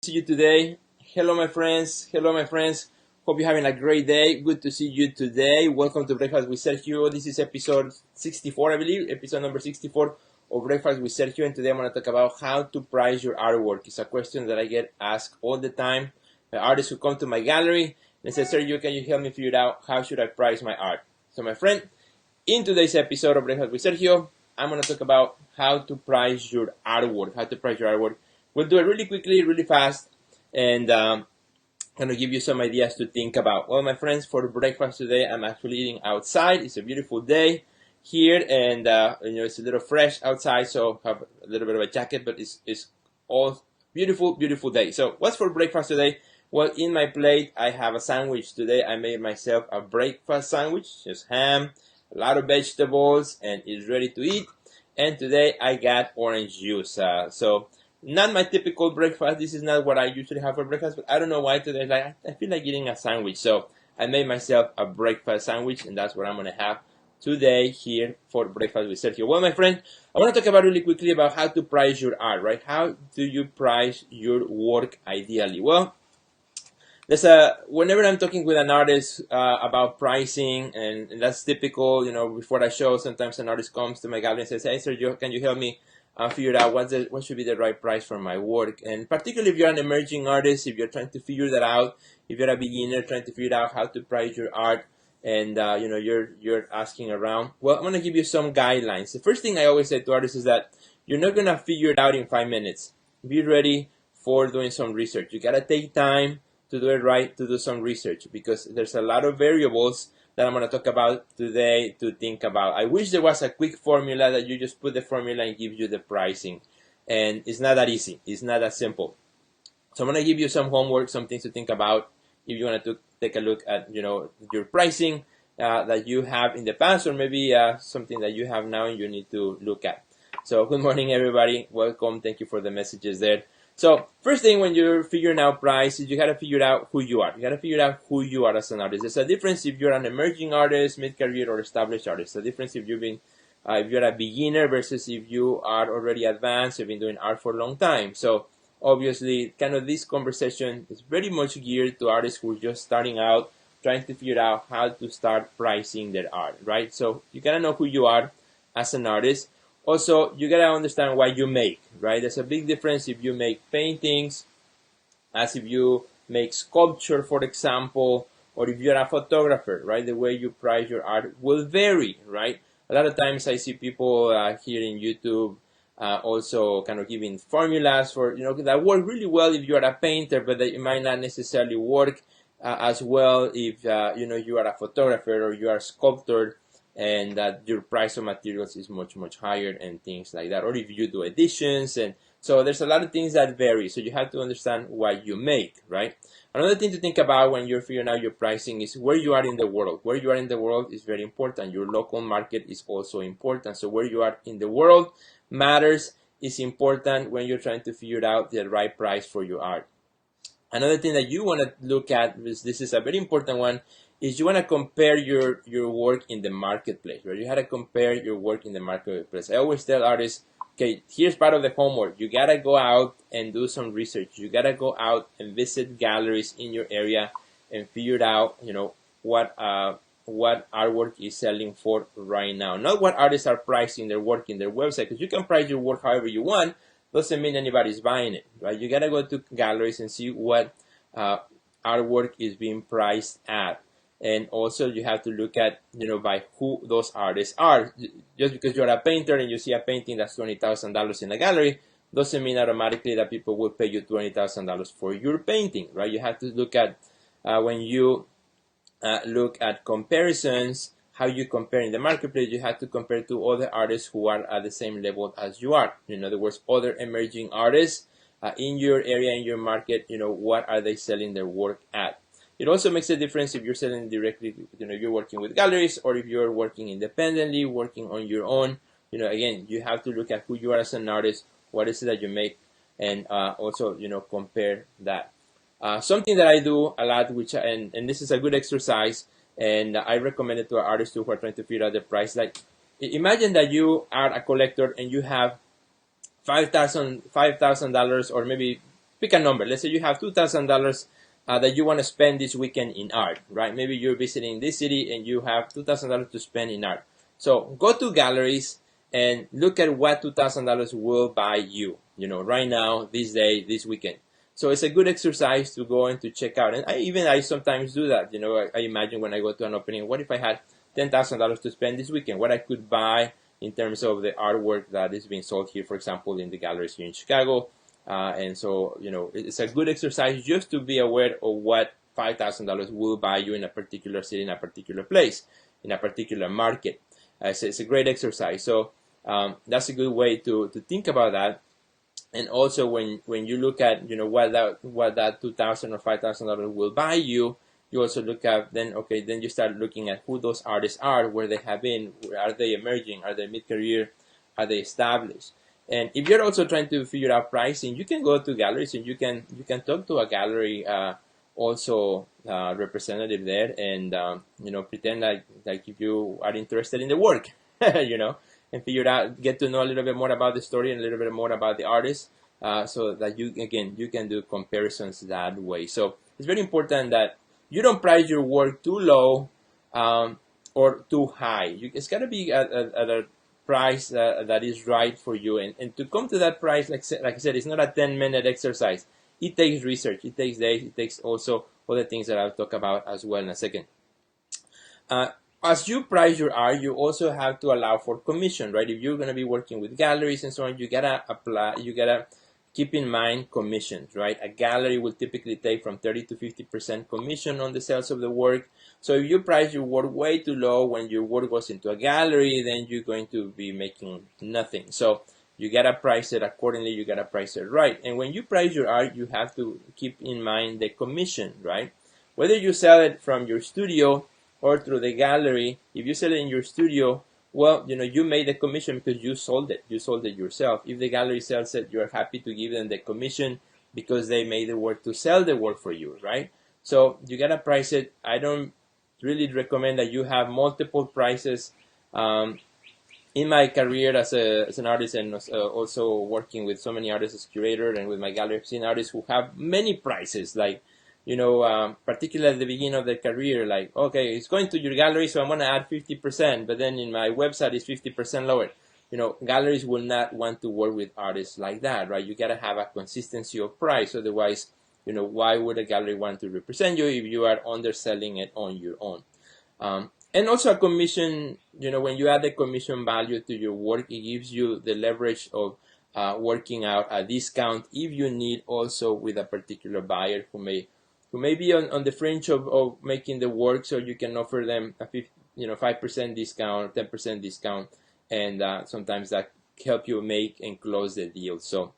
See you today. Hello, my friends. Hello, my friends. Hope you're having a great day. Good to see you today. Welcome to Breakfast with Sergio. This is episode 64, I believe, episode number 64 of Breakfast with Sergio. And today I'm going to talk about how to price your artwork. It's a question that I get asked all the time. The artists who come to my gallery and say, Sergio, can you help me figure out how should I price my art? So, my friend, in today's episode of Breakfast with Sergio, I'm going to talk about how to price your artwork. How to price your artwork. We'll do it really quickly, really fast, and kind of give you some ideas to think about. Well, my friends, for breakfast today, I'm actually eating outside. It's a beautiful day here, and it's a little fresh outside, so I have a little bit of a jacket, but it's all beautiful, beautiful day. So, what's for breakfast today? Well, in my plate, I have a sandwich. Today, I made myself a breakfast sandwich, just ham, a lot of vegetables, and it's ready to eat. And today, I got orange juice. Not my typical breakfast. This is not what I usually have for breakfast, but I don't know why today. I feel like eating a sandwich, so I made myself a breakfast sandwich, and that's what I'm gonna have today here for breakfast with Sergio. Well, my friend, I want to talk about really quickly about how to price your art, right? How do you price your work ideally? Well, whenever I'm talking with an artist about pricing, and that's typical. Before I show, sometimes an artist comes to my gallery and says, "Hey, Sergio, can you help me figure out what should be the right price for my work?" And particularly if you're an emerging artist, if you're trying to figure that out, if you're a beginner trying to figure out how to price your art, and you're asking around, well, I'm gonna give you some guidelines. The first thing I always say to artists is that you're not gonna figure it out in 5 minutes. Be ready for doing some research. You gotta take time to do it right, to do some research, because there's a lot of variables that I'm going to talk about today to think about. I wish there was a quick formula that you just put the formula and give you the pricing. And it's not that easy. It's not that simple. So I'm going to give you some homework, some things to think about if you want to take a look at, your pricing that you have in the past, or maybe something that you have now and you need to look at. So good morning, everybody. Welcome. Thank you for the messages there. So first thing when you're figuring out price is you got to figure out who you are. You got to figure out who you are as an artist. There's a difference if you're an emerging artist, mid-career, or established artist. The difference if if you're a beginner versus if you are already advanced, you've been doing art for a long time. So obviously, kind of this conversation is very much geared to artists who are just starting out, trying to figure out how to start pricing their art, right? So you got to know who you are as an artist. Also, you gotta understand what you make, right? There's a big difference if you make paintings, as if you make sculpture, for example, or if you're a photographer, right? The way you price your art will vary, right? A lot of times I see people here in YouTube also kind of giving formulas for, that work really well if you're a painter, but that it might not necessarily work as well if, you are a photographer or you are a sculptor, and that your price of materials is much, much higher and things like that. Or if you do editions, and so there's a lot of things that vary. So you have to understand what you make, right? Another thing to think about when you're figuring out your pricing is where you are in the world. Where you are in the world is very important. Your local market is also important. So where you are in the world matters, is important when you're trying to figure out the right price for your art. Another thing that you want to look at, this is a very important one, is you want to compare your work in the marketplace, right? You have to compare your work in the marketplace. I always tell artists, okay, here's part of the homework. You got to go out and do some research. You got to go out and visit galleries in your area and figure out, what artwork is selling for right now. Not what artists are pricing their work in their website, because you can price your work however you want. Doesn't mean anybody's buying it, right? You got to go to galleries and see what artwork is being priced at. And also you have to look at, by who those artists are. Just because you're a painter and you see a painting that's $20,000 in a gallery, doesn't mean automatically that people will pay you $20,000 for your painting, right? You have to look at, when you look at comparisons, how you compare in the marketplace, you have to compare to other artists who are at the same level as you are. In other words, other emerging artists in your area, in your market, what are they selling their work at? It also makes a difference if you're selling directly, you're working with galleries, or if you're working independently, working on your own. Again, you have to look at who you are as an artist, what is it that you make, and also, compare that. Something that I do a lot, and this is a good exercise, and I recommend it to artists who are trying to figure out the price. Like, imagine that you are a collector and you have $5,000 or maybe pick a number. Let's say you have $2,000 that you want to spend this weekend in art, right? Maybe you're visiting this city and you have $2,000 to spend in art. So go to galleries and look at what $2,000 will buy you, right now, this day, this weekend. So it's a good exercise to go and to check out. And I sometimes do that. I imagine when I go to an opening, what if I had $10,000 to spend this weekend? What I could buy in terms of the artwork that is being sold here, for example, in the galleries here in Chicago. And so, it's a good exercise just to be aware of what $5,000 will buy you in a particular city, in a particular place, in a particular market. It's a great exercise. So that's a good way to think about that. And also when you look at what that $2,000 or $5,000 will buy you, you also look at then you start looking at who those artists are, where they have been, are they emerging, are they mid-career, are they established. And if you're also trying to figure out pricing, you can go to galleries and you can talk to a gallery representative there, and pretend like if you are interested in the work, and figure out, get to know a little bit more about the story and a little bit more about the artist, so that you can do comparisons that way. So it's very important that you don't price your work too low or too high. It's got to be at a price that is right for you, and to come to that price, like I said, it's not a 10-minute exercise. It takes research, it takes days, it takes also other things that I'll talk about as well in a second. As you price your art, you also have to allow for commission, right? If you're going to be working with galleries and so on, you gotta keep in mind commissions, right? A gallery will typically take from 30 to 50% commission on the sales of the work. So if you price your work way too low, when your work goes into a gallery, then you're going to be making nothing. So you gotta price it accordingly, you gotta price it right. And when you price your art, you have to keep in mind the commission, right? Whether you sell it from your studio or through the gallery, if you sell it in your studio, well, you made the commission because you sold it yourself. If the gallery sells it, you're happy to give them the commission because they made the work to sell the work for you, right? So you gotta price it. I don't really recommend that you have multiple prices. In my career as an artist, and also working with so many artists as curator, and with my gallery, I've seen artists who have many prices, like, particularly at the beginning of their career, like, okay, it's going to your gallery, so I'm going to add 50%, but then in my website it's 50% lower. Galleries will not want to work with artists like that, right? You got to have a consistency of price. Otherwise, why would a gallery want to represent you if you are underselling it on your own? And also a commission, when you add the commission value to your work, it gives you the leverage of working out a discount if you need, also with a particular buyer who may be on the fringe of making the work, so you can offer them a 5% discount, 10% discount, and sometimes that help you make and close the deal. So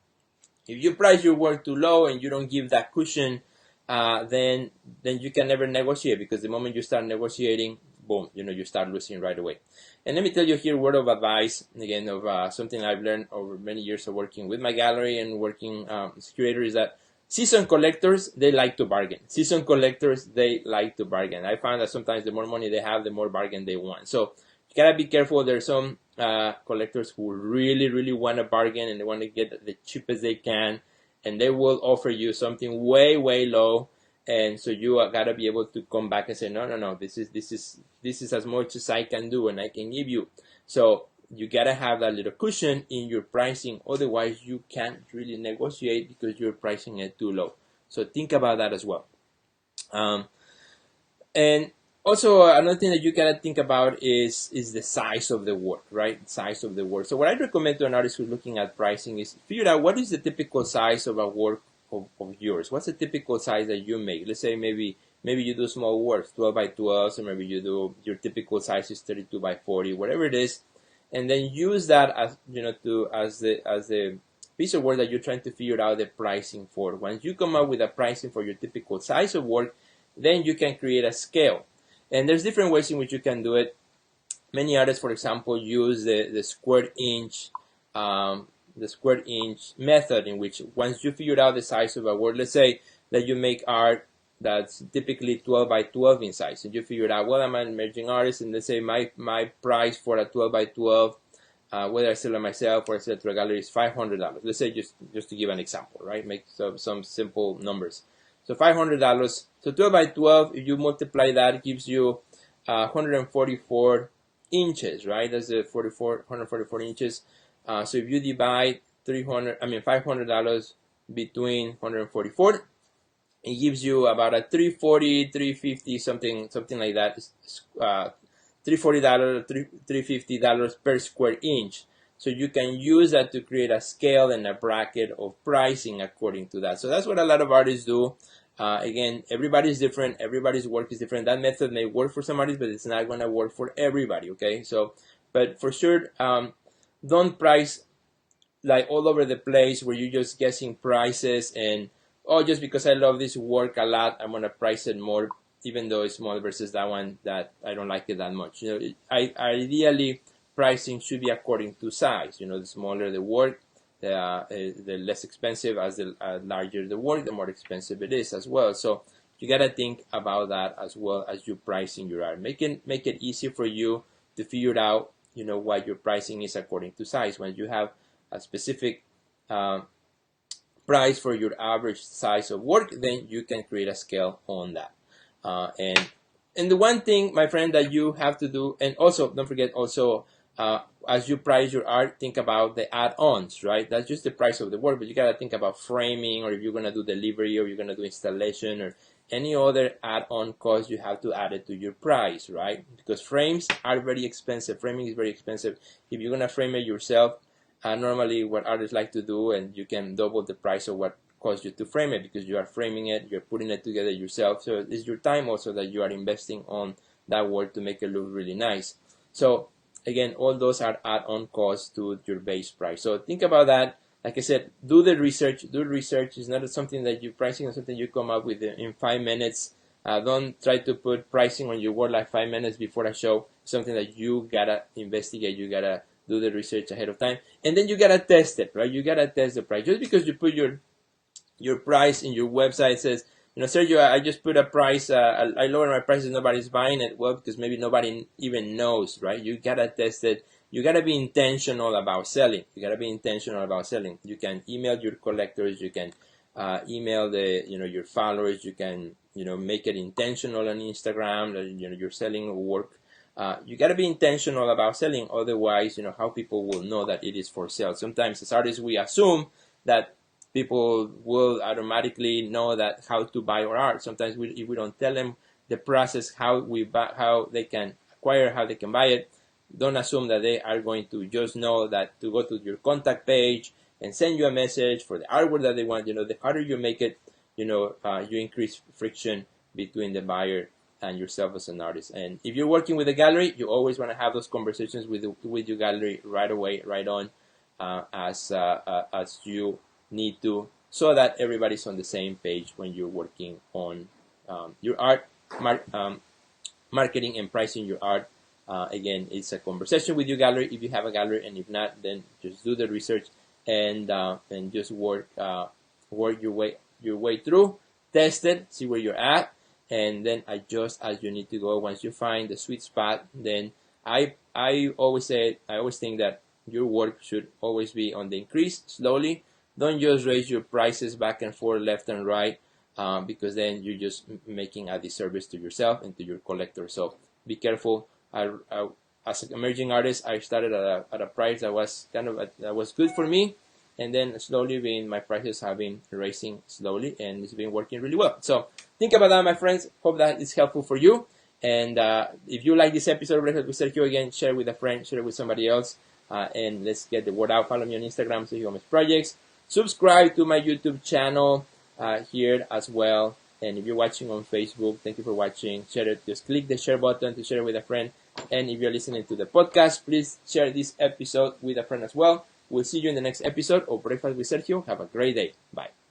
if you price your work too low and you don't give that cushion, then you can never negotiate, because the moment you start negotiating, boom, you start losing right away. And let me tell you here a word of advice, again, of something I've learned over many years of working with my gallery and working as curator, is that seasoned collectors, they like to bargain. Seasoned collectors, they like to bargain. I find that sometimes the more money they have, the more bargain they want. So you gotta be careful. There's some collectors who really, really want to bargain, and they want to get the cheapest they can, and they will offer you something way, way low. And so you gotta be able to come back and say, no, this is as much as I can do and I can give you. So you gotta have that little cushion in your pricing, otherwise you can't really negotiate because you're pricing it too low. So think about that as well. And also another thing that you gotta think about is the size of the work, right? Size of the work. So what I recommend to an artist who's looking at pricing is figure out what is the typical size of a work of yours. What's the typical size that you make? Let's say maybe you do small works, 12 by 12, or maybe you do, your typical size is 32 by 40, whatever it is, and then use that as as the piece of work that you're trying to figure out the pricing for. Once you come up with a pricing for your typical size of work, then you can create a scale. And there's different ways in which you can do it. Many artists, for example, use the square inch method, in which once you figure out the size of a work, let's say that you make art that's typically 12 by 12 in size, and you figure out, well, I'm an emerging artist, and let's say my price for a 12 by 12 whether I sell it myself or I sell it to a gallery, is $500. Let's say just to give an example, right? Make some simple numbers. So $500. So 12 by 12, if you multiply that, it gives you 144 inches, right? That's the 144 inches. So if you divide $500 between 144, it gives you about a $340, $350, something like that. $340, $350 per square inch. So you can use that to create a scale and a bracket of pricing according to that. So that's what a lot of artists do. Again, everybody's different. Everybody's work is different. That method may work for some artists, but it's not going to work for everybody, okay? So, but for sure, don't price like all over the place where you're just guessing prices and, oh, just because I love this work a lot, I'm going to price it more, even though it's small versus that one that I don't like it that much. You know, ideally, pricing should be according to size. You know, the smaller the work, the less expensive. As the larger the work, the more expensive it is as well. So you got to think about that as well as you pricing your art. Make it easy for you to figure out, you know, what your pricing is according to size. When you have a specific price for your average size of work, then you can create a scale on that. And the one thing, my friend, that you have to do, and also don't forget also, as you price your art, think about the add-ons, right? That's just the price of the work, but you got to think about framing, or if you're going to do delivery, or you're going to do installation, or any other add-on cost, you have to add it to your price, right? Because frames are very expensive. Framing is very expensive. If you're going to frame it yourself, normally what artists like to do, and you can double the price of what costs you to frame it, because you are framing it, you're putting it together yourself. So it's your time also that you are investing on that work to make it look really nice. So again, all those are add-on costs to your base price. So think about that. Like I said, do the research. Do research. It's not something that you're pricing or something you come up with in 5 minutes. Don't try to put pricing on your work like 5 minutes before a show. It's something that you gotta investigate. You gotta do the research ahead of time, and then you gotta test it, right? You gotta test the price. Just because you put your price in your website says, you know, Sergio, I just put a price, I lower my prices, nobody's buying it. Well, because maybe nobody even knows, right? You gotta test it. You gotta be intentional about selling. You gotta be intentional about selling. You can email your collectors. You can email your followers. You can, make it intentional on Instagram that, you're selling work. You got to be intentional about selling. Otherwise, how people will know that it is for sale. Sometimes as artists, we assume that people will automatically know that how to buy our art. Sometimes if we don't tell them the process, how they can acquire, how they can buy it, don't assume that they are going to just know that to go to your contact page and send you a message for the artwork that they want. The harder you make it, you increase friction between the buyer and yourself as an artist. And if you're working with a gallery, you always want to have those conversations with your gallery right away, right on, as you need to, so that everybody's on the same page when you're working on your art, marketing and pricing your art. Again, it's a conversation with your gallery if you have a gallery, and if not, then just do the research and just work your way through, test it, see where you're at, and then adjust as you need to go. Once you find the sweet spot, then I always think that your work should always be on the increase slowly. Don't just raise your prices back and forth, left and right, because then you're just making a disservice to yourself and to your collector. So be careful. As an emerging artist, I started at a price that was that was good for me, and then slowly my prices have been rising slowly, and it's been working really well. So think about that, my friends. Hope that is helpful for you. And if you like this episode of Red with Sergio, again, share it with a friend, share it with somebody else, and let's get the word out. Follow me on Instagram, Sergio Gomez Projects. Subscribe to my YouTube channel here as well. And if you're watching on Facebook, thank you for watching. Share it. Just click the share button to share it with a friend. And if you're listening to the podcast, please share this episode with a friend as well. We'll see you in the next episode of Breakfast with Sergio. Have a great day. Bye.